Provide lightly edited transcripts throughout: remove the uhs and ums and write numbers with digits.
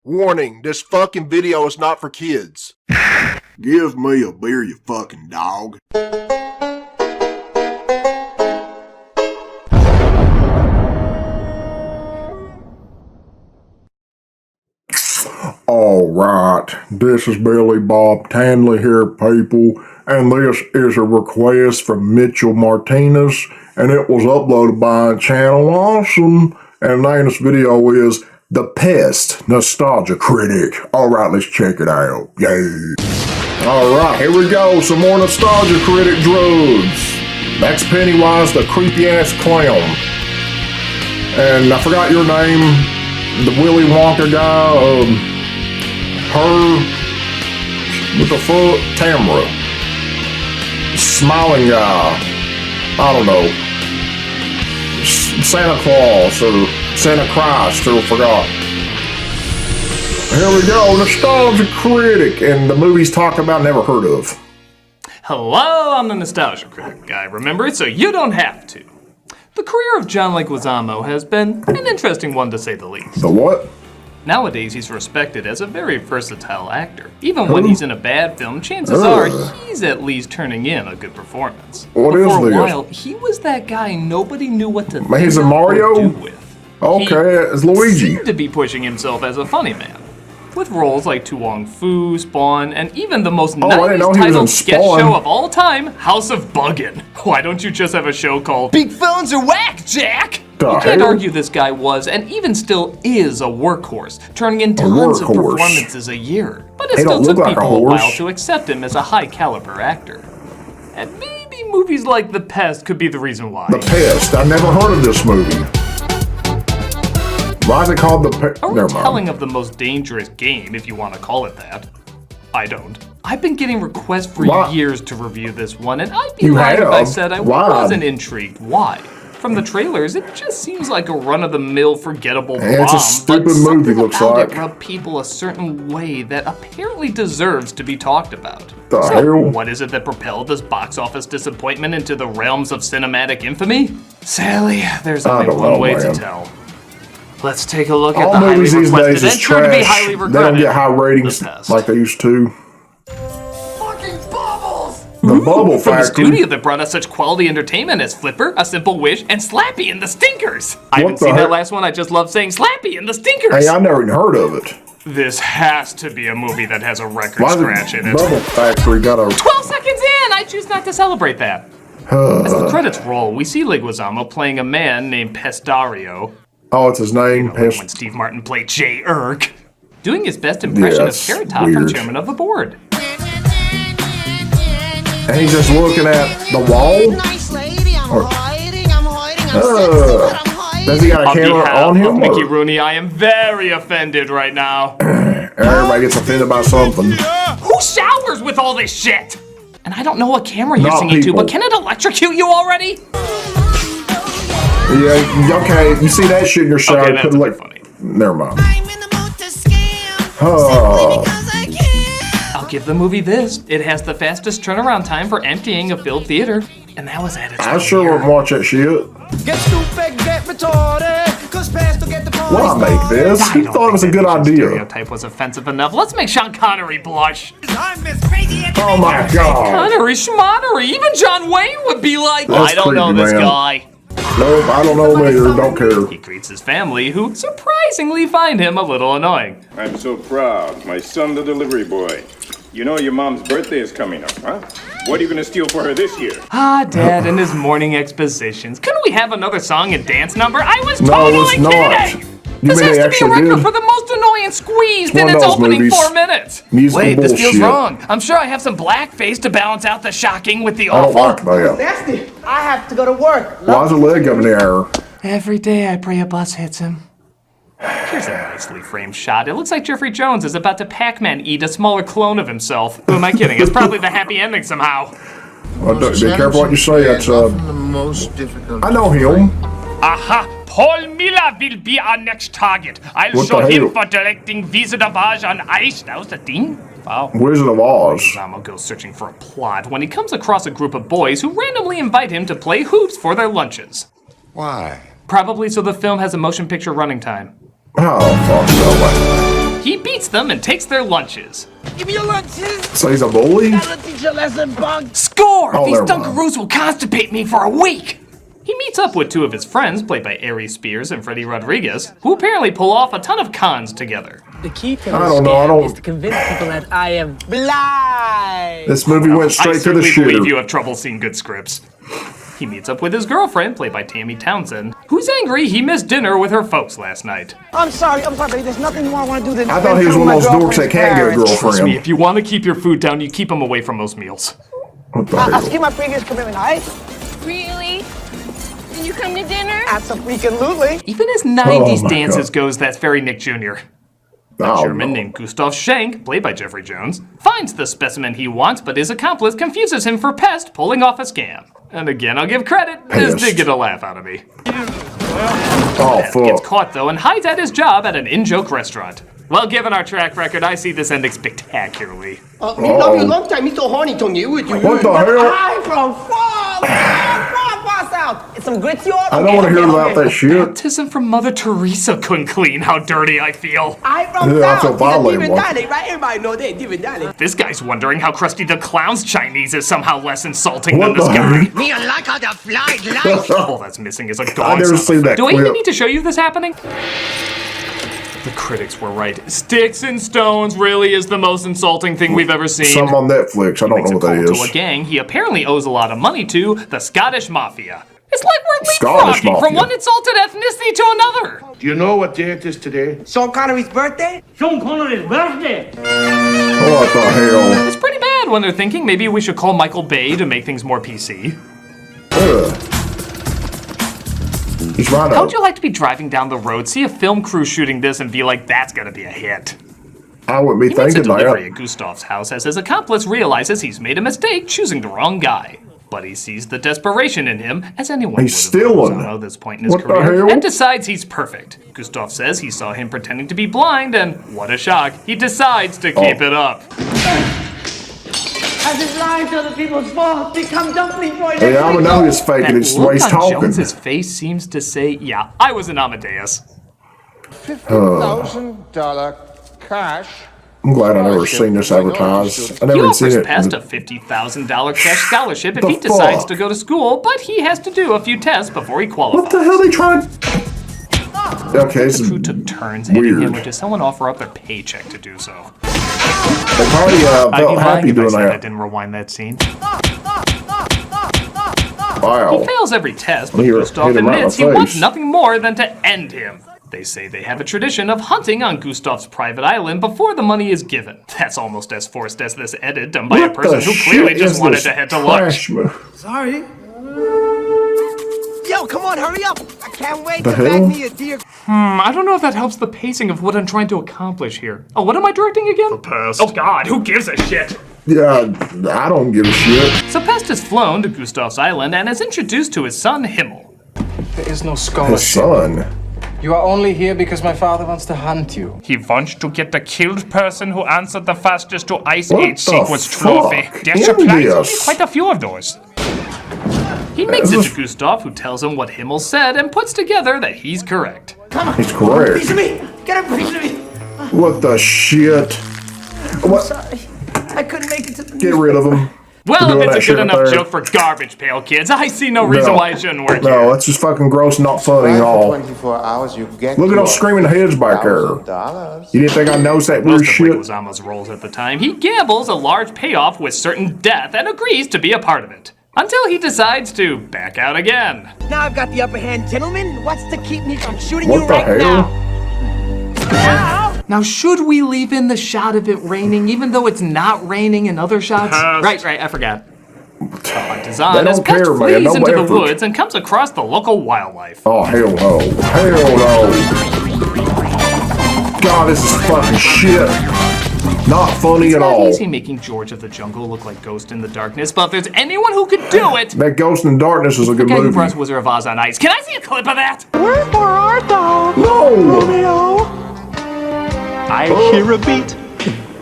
Warning, this fucking video is not for kids. Give me a beer, you fucking dog. Alright, this is Billy Bob Tanley here, people, and this is a request from Mitchell Martinez, and it was uploaded by Channel Awesome, and the name of this video is The Pest Nostalgia Critic. Alright, let's check it out. Yay! Alright, here we go, some more Nostalgia Critic drugs. That's Pennywise, the creepy-ass clown. And I forgot your name, the Willy Wonka guy, her, with the foot, Tamara. Smiling guy, I don't know. Santa Claus or Santa Christ, or forgot. Here we go, Nostalgia Critic, and the movies talked about, never heard of. Hello, I'm the Nostalgia Critic guy, remember it so you don't have to. The career of John Leguizamo has been an interesting one to say the least. The what? Nowadays, he's respected as a very versatile actor. Even when he's in a bad film, chances are he's at least turning in a good performance. What but is for a this? while, he was that guy nobody knew what to think He's a of Mario? or do with. Okay, it's He Luigi. seemed to be pushing himself as a funny man, with roles like Tu Wong Fu, Spawn, and even the most I didn't know 90s he was in titled sketch Spawn. show of all time, House of Buggin'. Why don't you just have a show called Big Phones Are Whack, Jack? The You can't hell? argue this guy was, and even still is, a workhorse, turning in tons of workhorse. performances a year. But it He still don't look took like a people a while horse. to accept him as a high-caliber actor. And maybe movies like The Pest could be the reason why. The Pest. I've never heard of this movie. Why is it called The Pest? A Never mind. retelling of the most dangerous game, if you want to call it that. I don't. I've been getting requests for Why? years to review this one, and I'd be You lying if I have? said I Why? wasn't intrigued. Why? From the trailers, it just seems like a run-of-the-mill, forgettable It's a bomb, stupid but movie, something looks about like. it rubbed people a certain way that apparently deserves to be talked about. The So, hell? what is it that propelled this box office disappointment into the realms of cinematic infamy? Sadly, there's I only don't one know, way man. to tell. Let's take a look at All the highly movies these requested days is and sure to be trash. highly They don't regretted. get high ratings The Pest. like they used to. Fucking bubbles! The Bubble From the Factory. studio that brought us such quality entertainment as Flipper, A Simple Wish, and Slappy and the Stinkers. I haven't the seen heck? that last one, I just love saying Slappy and the Stinkers. Hey, I never even heard of it. This has to be a movie that has a record Why scratch the in it. Bubble Factory got a... 12 seconds in, I choose not to celebrate that. As the credits roll, we see Leguizamo playing a man named Pestario, Oh, it's his name. when Pest. Steve Martin played Jay Urk, doing his best impression Yes, of Carrot Top from weird. Chairman of the Board. And he's just looking at the wall. Nice lady, I'm Or- hiding, I'm sexy, but I'm hiding. Does he got a On camera behalf on him? of Mickey Or Rooney, I am very offended right now. everybody gets offended by something. Who showers with all this shit? And I don't know what camera you're Not singing to, people. but can it electrocute you already? Yeah, okay. You see that shit in your shower? Okay, that's a could've bit let- funny. Never mind. I'm in the mood to scam, Oh. simply because I can. I'll give the movie this. It has the fastest turnaround time for emptying a filled theater. And that was at its I sure premiere. wouldn't watch that shit. Get stupid, get retarded, cause Pest will get the party Why make this? I He don't thought it was a think good that idea. stereotype was offensive enough. Let's make Sean Connery blush. I'm as crazy as Oh my god. Connery, schmonnery. Even John Wayne would be like, That's I don't know creepy, this man. guy. Nope, I don't know either. Don't care. He greets his family, who surprisingly find him a little annoying. I'm so proud. My son, the delivery boy. You know your mom's birthday is coming up, huh? What are you gonna steal for her this year? Ah, Dad and his morning expositions. Couldn't we have another song and dance number? I was No, totally it's not. kidding! You This mean has they to be a actually record did? for the most annoying squeezed It's in one of its those opening movies. 4 minutes. Musical Wait, this feels bullshit. wrong. I'm sure I have some blackface to balance out the shocking with the I don't awful. like that. nasty. I have to go to work. Why is a leg up in the air? Every day I pray a bus hits him. Here's a nicely framed shot. It looks like Jeffrey Jones is about to Pac-Man eat a smaller clone of himself. Who am I kidding? It's probably the happy ending somehow. Well, be careful what you say. That's the most difficult. I know him. Aha! Paul Miller will be our next target. I'll What show the him hell? for directing Wizard of Oz on ice. That was the thing? Wow. Wizard of Oz. Zamo goes searching for a plot when he comes across a group of boys who randomly invite him to play hoops for their lunches. Why? Probably so the film has a motion picture running time. Oh, fuck no way. He beats them and takes their lunches. Give me your lunches. So he's a bully? Gotta teach you a lesson, punk. Score! Oh, These never mind. Dunkaroos will constipate me for a week! He meets up with two of his friends, played by Aries Spears and Freddie Rodriguez, who apparently pull off a ton of cons together. The key to I don't know, I don't- is to convince people that I am blind. This movie went straight I to the certainly believe shitter. you have trouble seeing good scripts. He meets up with his girlfriend, played by Tammy Townsend, who's angry he missed dinner with her folks last night. I'm sorry, baby. There's nothing more I want to do than I thought he was one of those dorks that can't get a Trust me, girlfriend. if you want to keep your food down, you keep them away from most meals. What the I'll hell? keep my previous commitment, alright? Really? Did you come to dinner? Absolutely. Even his 90s Oh my dances God. goes, that's very Nick Jr. Oh, German no. named Gustav Schenk, played by Jeffrey Jones, finds the specimen he wants, but his accomplice confuses him for Pest, pulling off a scam. And again, I'll give credit, this Pest. did get a laugh out of me. Oh, Pest gets fuck. caught, though, and hides at his job at an in-joke restaurant. Well, given our track record, I see this ending spectacularly. Me love you long time. Me so horny, Tong you with you. What the hell? I'm from far south. It's some grits you I don't want to hear about that shit. Baptism from Mother Teresa couldn't clean how dirty I feel. I'm from Yeah, that's south. a violent It's a one. dialect, right? Everybody know that different dialect. This guy's wondering how Krusty the Clown's Chinese is somehow less insulting What than this the guy. heck? Me like how the fly light. All that's missing is a gong never sound seen that effect. Do I even clip. need to show you this happening? The critics were right. Sticks and stones really is the most insulting thing we've ever seen. Some on Netflix. I don't Makes know a what that call to a is. gang he apparently owes a lot of money to, the Scottish Mafia. It's like we're Scottish leapfrogging from Mafia. one insulted ethnicity to another. Do you know what day it is today? Sean Connery's birthday? Sean Connery's birthday. What the hell? It's pretty bad when they're thinking maybe we should call Michael Bay to make things more PC. Ugh. He's right How up. would you like to be driving down the road, see a film crew shooting this, and be like, that's gonna be a hit? I wouldn't be He makes a thinking delivery that. at Gustav's house as his accomplice realizes he's made a mistake choosing the wrong guy. But he sees the desperation in him, as anyone He's would have stealing. at this point in his What the career, hell? and decides he's perfect. Gustav says he saw him pretending to be blind, and what a shock, he decides to keep it up. As his lies to other people's fault, become dumpling boy. Yeah, I would know he's faking That it. It's the look way he's on talking. Jones's face seems to say, yeah, I was an Amadeus. $50,000 cash. I'm glad I never seen this advertised. I He never offers seen it. Pest a $50,000 cash scholarship if The he decides fuck? to go to school, but he has to do a few tests before he What qualifies. the hell they trying? Okay, this The is crew took turns handing him, weird. or did someone offer up their paycheck to do so? They probably I'd be felt lying happy if I doing said I that. didn't rewind that scene. Wow. He fails every test, but He hit Gustav him right in the admits he wants face. nothing more than to end him. They say they have a tradition of hunting on Gustav's private island before the money is given. That's almost as forced as this edit done by a What person the who clearly shit just is wanted this to head to lunch. trash mo- Sorry. Yo, come on, hurry up. I can't wait The to bag hell? me a deer. I don't know if that helps the pacing of what I'm trying to accomplish here. Oh, what am I directing again? The Pest. Oh God, who gives a shit? Yeah, I don't give a shit. So Pest is flown to Gustav's island and is introduced to his son Himmel. There is no His scholarship. son. You are only here because my father wants to hunt you. He wants to get the killed person who answered the fastest to Ice What Age the sequence fuck? trophy. Their supplies only Envious. quite a few of those. He makes it to Gustav, who tells him what Himmel said and puts together that he's correct. He's correct. Piece of me. Get a piece of me. What the shit? What? I couldn't make it to the Get rid of him. Well, Doing if that it's a shit good right enough there. joke for Garbage Pail Kids, I see no reason why it shouldn't work No, here. that's just fucking gross, not funny at For all. 24 hours, you get Look at your those screaming heads back there. $1,000. You didn't think I noticed that weird Most of shit? Leguizamo's roles at the time, he gambles a large payoff with certain death and agrees to be a part of it. Until he decides to back out again. Now I've got the upper hand, gentlemen. What's to keep me from shooting What you the right hell? now? Now? Now, should we leave in the shot of it raining, even though it's not raining in other shots? Right, I forgot. The hunt is on They as don't Pest care, man. flees No into the effort. woods and comes across the local wildlife. Oh, hell no. Hell no. God, this is fucking shit. Not funny at Not all. easy making George of the Jungle look like Ghost in the Darkness, but if there's anyone who could do it, That Ghost in Darkness is a the good guy who movie. runs Wizard of Oz on Ice. Can I see a clip of that? No! I hear a beat.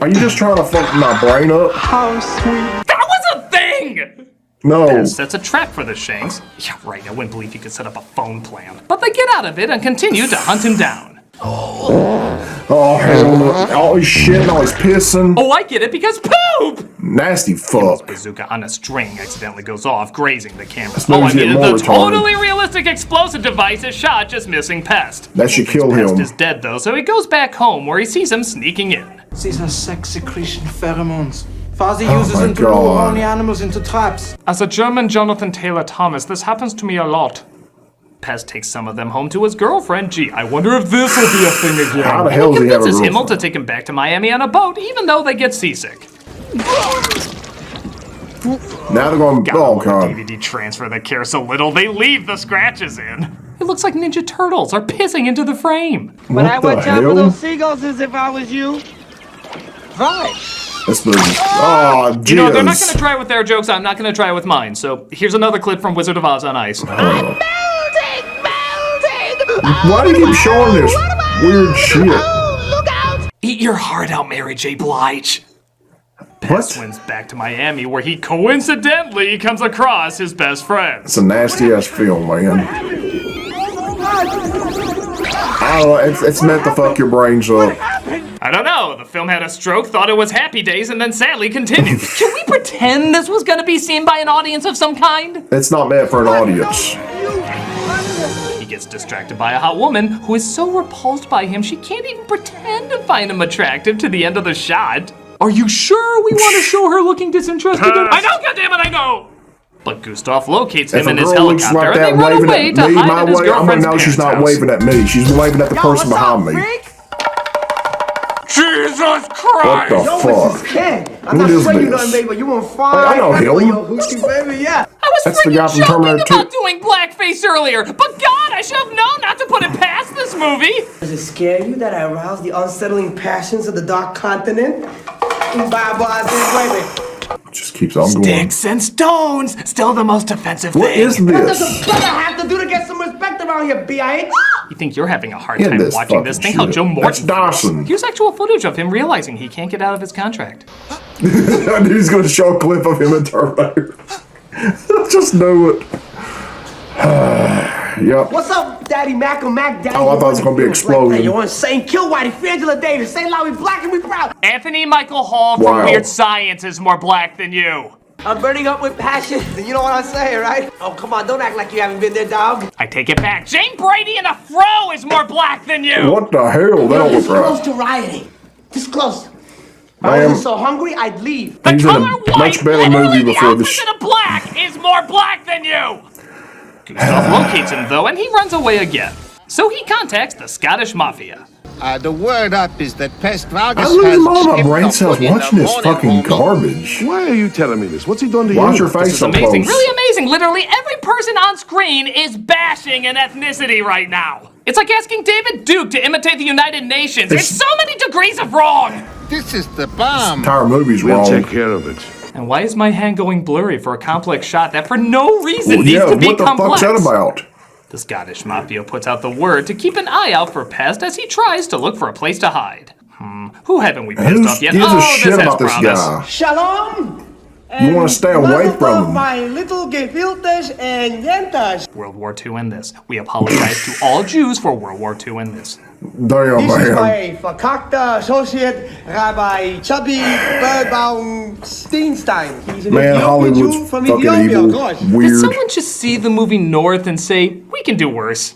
Are you just trying to fuck my brain up? How sweet. That was a thing! No. Pest sets a trap for the Shanks. Yeah, right, I wouldn't believe he could set up a phone plan. But they get out of it and continue to hunt him down. Oh, hell no. Oh, he's shitting, oh, he's pissing. Oh, I get it, because poop! Nasty fuck. Bazooka on a string accidentally goes off, grazing the camera. movie's The getting more retarded. totally realistic explosive device is shot, just missing Pest. That should kill Pest him. is dead, though, so he goes back home, where he sees him sneaking in. These are sex secretion pheromones. Father uses my them to lure God. horny animals into traps. As a German Jonathan Taylor Thomas, this happens to me a lot. Pest takes some of them home to his girlfriend. Gee, I wonder if this will be a thing again. How the hell does he have a Convinces Himmel girlfriend? to take him back to Miami on a boat, even though they get seasick. Now they're going, oh, A God. DVD transfer that cares so little, they leave the scratches in. It looks like Ninja Turtles are pissing into the frame. What I the watch out for hell? those seagulls as if I was you. Right. This movie. Oh, jeez. You know, they're not going to try it with their jokes, I'm not going to try it with mine. So here's another clip from Wizard of Oz on Ice. Melting! Why do you keep showing this weird shit? Oh, look out! Eat your heart out, Mary J. Blige. What? Swims back to Miami, where he coincidentally comes across his best friend. It's a nasty ass film, man. I don't know, it's meant to fuck your brains up. I don't know. The film had a stroke, thought it was Happy Days, and then sadly continued. Can we pretend this was going to be seen by an audience of some kind? It's not meant for an audience. He gets distracted by a hot woman who is so repulsed by him she can't even pretend to find him attractive to the end of the shot. Are you sure we want to show her looking disinterested? I know, goddammit, I know! But Gustav locates him If a in his girl looks helicopter like and they that run waving away at to me, hide my at his way, I'm gonna girlfriend's know she's parents' not house. waving at me. She's waving at the person behind me. Jesus What Christ! the fuck? Ken, I'm Who not is sweating you this? nothing, baby, but you want Hey, fine. I know him. Hoochie, baby, yeah. I was That's the guy freaking from joking Terminator 2. about doing blackface earlier, but God, I should have known not to put it past this movie. Does it scare you that I arouse the unsettling passions of the dark continent? Baby. Just keeps on going. Sticks and stones, still the most offensive What thing. is What does this? a brother have to do to get some respect around here, B.I.H.? You think you're having a hard In time this watching this? fucking Think how shit. Joe That's Morton Dawson. feels. Here's actual footage of him realizing he can't get out of his contract. I knew he was gonna show a clip of him in Terminator. Just knew it. Yep. What's up, Daddy Mac or Mac Daddy? Oh, I thought it was gonna be an explosion. You're insane. Kill Whitey, Angela Davis. Say loud, we black and we proud. Anthony Michael Hall from Wow. Weird Science is more black than you. I'm burning up with passion. You know what I'm saying, right? Oh, come on, don't act like you haven't been there, dog. I take it back. Jane Brady in a fro is more black than you. What the hell? That was This close right. to rioting. This close. If I Ma'am. wasn't so hungry, I'd leave. The He's in a color white, much better literally movie the before this. opposite of black, is more black than you. Gustav locates him though, and he runs away again. So he contacts the Scottish Mafia. The word up is that Pest Vargas I'm losing has all my shipped brain the cells food in the watching this morning fucking only. garbage. Why are you telling me this? What's he done to Why's you? your face This is so amazing, close? really amazing. Literally every person on screen is bashing an ethnicity right now. It's like asking David Duke to imitate the United Nations. It's so many degrees of wrong. This is the bomb. Entire movie's We'll wrong. take care of it. And why is my hand going blurry for a complex shot that for no reason Well, needs yeah, to be what the complex? fuck's that about? The Scottish Mafia puts out the word to keep an eye out for Pest as he tries to look for a place to hide. Who haven't we pissed Who off yet? gives Oh, a shit this has about this promise. guy? Shalom. You want to stay away from him. my little gefiltes and yentas. World War II in this. We apologize to all Jews for World War II in this. Damn, This is man. my verkackte associate, Rabbi Chubby Birdbaum Steenstein. He's an Man, Ethiopian Hollywood's Jew from fucking Ethiopia, of evil. course. Did Weird. someone just see the movie North and say, we can do worse?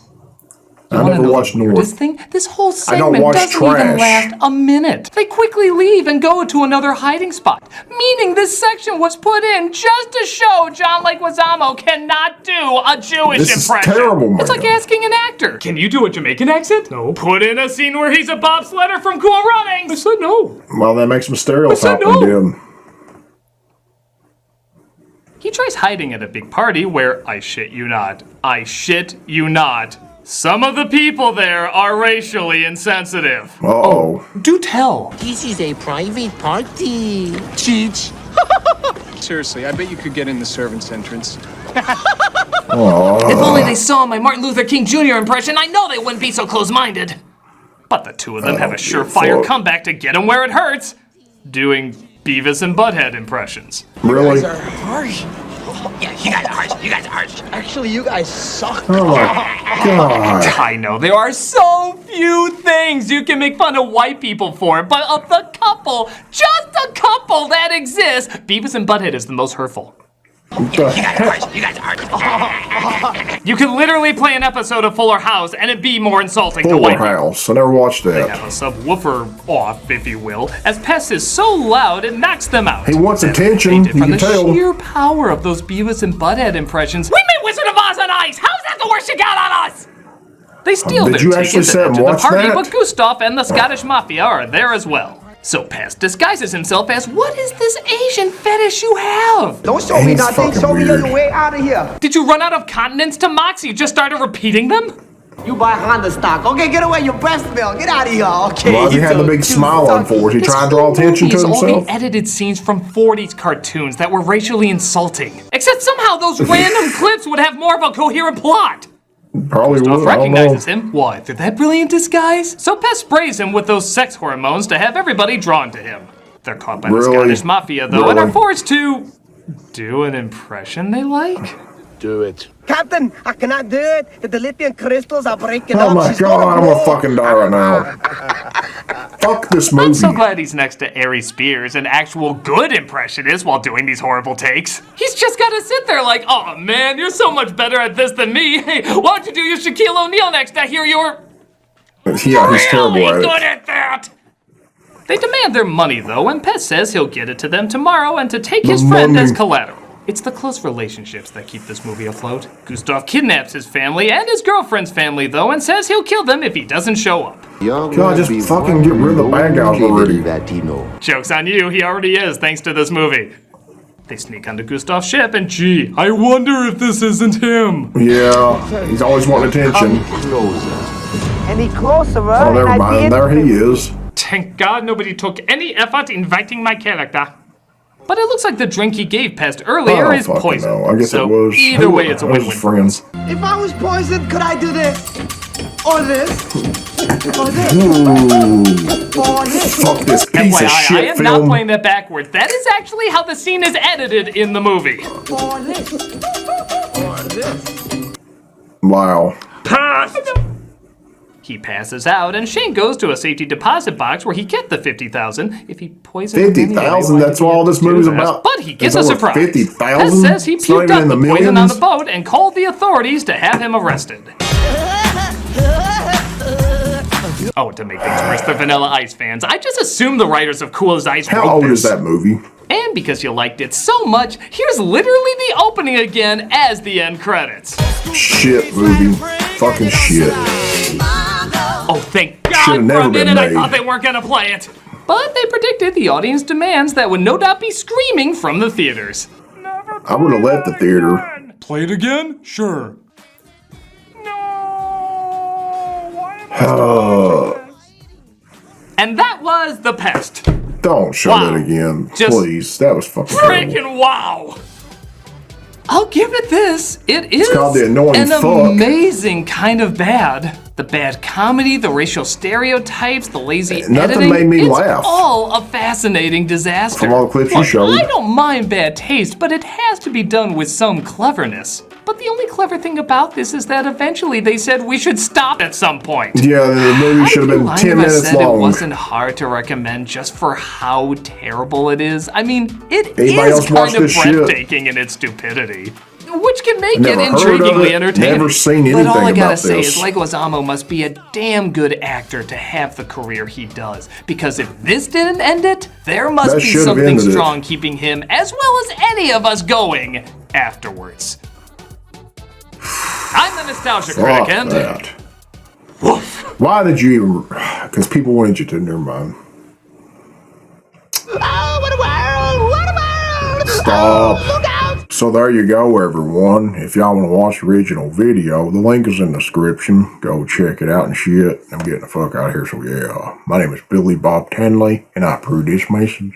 I Wanna never know watched the weirdest North. thing? This whole don't segment watch doesn't even trash. last a minute. They quickly leave and go to another hiding spot, meaning this section was put in just to show John Leguizamo cannot do a Jewish This is impression. terrible, man. It's like asking an actor, can you do a Jamaican accent? No. Put in a scene where he's a bobsledder from Cool Runnings. I said no. Well, that makes him stereotype no. him. He tries hiding at a big party where, I shit you not, some of the people there are racially insensitive. Uh-oh. Do tell. This is a private party. Cheech. Seriously, I bet you could get in the servants' entrance. If only they saw my Martin Luther King Jr. impression, I know they wouldn't be so close-minded. But the two of them have a surefire fuck. comeback to get him where it hurts. Doing Beavis and Butthead impressions. Really? These are harsh. Yeah, you guys are harsh. You guys are harsh. Actually, you guys suck. Oh my God. I know, there are so few things you can make fun of white people for, but of the couple, just a couple that exists, Beavis and Butthead is the most hurtful. What the heck? You guys are harsh. You could literally play an episode of Fuller House and it'd be more insulting to Fuller white people. House. I never watched They have that. a subwoofer off, if you will, as Pest is so loud it knocks them out. He wants And attention, they did you from can the tell. sheer power of those Beavis and Butthead impressions. We made Wizard of Oz on ice! How's that the worst you got on us? They steal Did their you actually tickets sit and and enter the watch party, that? but Gustav and the Scottish Mafia are there as well. So Pest disguises himself as, what is this Asian fetish you have? Don't show me He's nothing. fucking Show me weird. your way out of here. Did you run out of continents to Moxie? You just started repeating them? You buy Honda stock. Okay, get away your breast milk. Get out of here. Okay. Why does he you have the two big cute smile on sucky. for? Is he This trying to whole draw attention movie to is all himself? the edited scenes from 40s cartoons that were racially insulting. Except somehow those random clips would have more of a coherent plot. Probably Gustav would. I don't know. recognizes him. Why, through that brilliant disguise? So Pest sprays him with those sex hormones to have everybody drawn to him. They're caught by the Really? Scottish Mafia, though, and Really? are forced to do an impression they like. Do it. Captain, I cannot do it. The lithium crystals are breaking up. Oh my She's God, I'm blow. gonna fucking die right now. Fuck this movie. I'm so glad he's next to Ari Spears, an actual good impressionist, while doing these horrible takes. He's just gotta sit there like, oh man, you're so much better at this than me. Hey, why don't you do your Shaquille O'Neal next? I hear you're Yeah, he's terrible really at it. good at that. They demand their money, though, and Pest says he'll get it to them tomorrow and to take his friend money. as collateral. It's the close relationships that keep this movie afloat. Gustav kidnaps his family and his girlfriend's family, though, and says he'll kill them if he doesn't show up. God, just fucking get rid of the bad guys already. Joke's on you, he already is, thanks to this movie. They sneak onto Gustav's ship, and gee, I wonder if this isn't him. Yeah, he's always wanting attention. Any closer, Oh, never mind. There he is. Thank God nobody took any effort inviting my character. But it looks like the drink he gave Pest I earlier don't is fucking poison. know. I guess so it was. either way, it's a It was win-win. friends. If I was poisoned, could I do this? Or this? Or this? Ooh, Or this? fuck this piece FYI, of I shit am not film. playing that backwards. That is actually how the scene is edited in the movie. Or this? Or this? Wow. He passes out, and Shane goes to a safety deposit box where he get the $50,000 if he poisoned him 50,000? anyway. That's what all this movie's about? But he gets It's a over surprise. 50,000? Pest says he It's not puked even up in the the poison on millions? the boat and called the authorities to have him arrested. Oh, to make things worse, the Vanilla Ice fans. I just assumed the writers of Cool as Ice How wrote old this. is that movie? And because you liked it so much, here's literally the opening again as the end credits. Shit movie. Fucking shit. Oh, thank God Should've for never a been minute I made. thought they weren't gonna play it. But they predicted the audience demands that would no doubt be screaming from the theaters. I would have left the theater. Play it again? Sure. And that was The Pest. Don't show Wow. that again, Just please. That was fucking terrible. Freaking wow! I'll give it this. It is called The Annoying an Fuck. amazing kind of bad. The bad comedy, the racial stereotypes, the lazy Nothing editing. made me it's laugh. all a fascinating disaster. From all the clips you Look, showed. I don't mind bad taste, but it has to be done with some cleverness. But the only clever thing about this is that eventually they said we should stop at some point. Yeah, the movie should have been 10 minutes said long. It wasn't hard to recommend just for how terrible it is. I mean, it Anybody is else watch kind of this shit? breathtaking in its stupidity. Which can make Never it heard of intriguingly it, entertaining. never seen But all I anything gotta about say this. is Leguizamo must be a damn good actor to have the career he does. Because if this didn't end it, there must That be should've something ended it. strong keeping him, as well as any of us, going afterwards. I'm the Nostalgia Fuck Critic, and that. woof. Why did you even... Because people wanted you to, never mind. Oh, what a world! What a world! Stop. Oh, look out! So there you go, everyone. If y'all want to watch the original video, the link is in the description. Go check it out and shit. I'm getting the fuck out of here, so yeah. My name is Billy Bob Tanley, and I approve this message.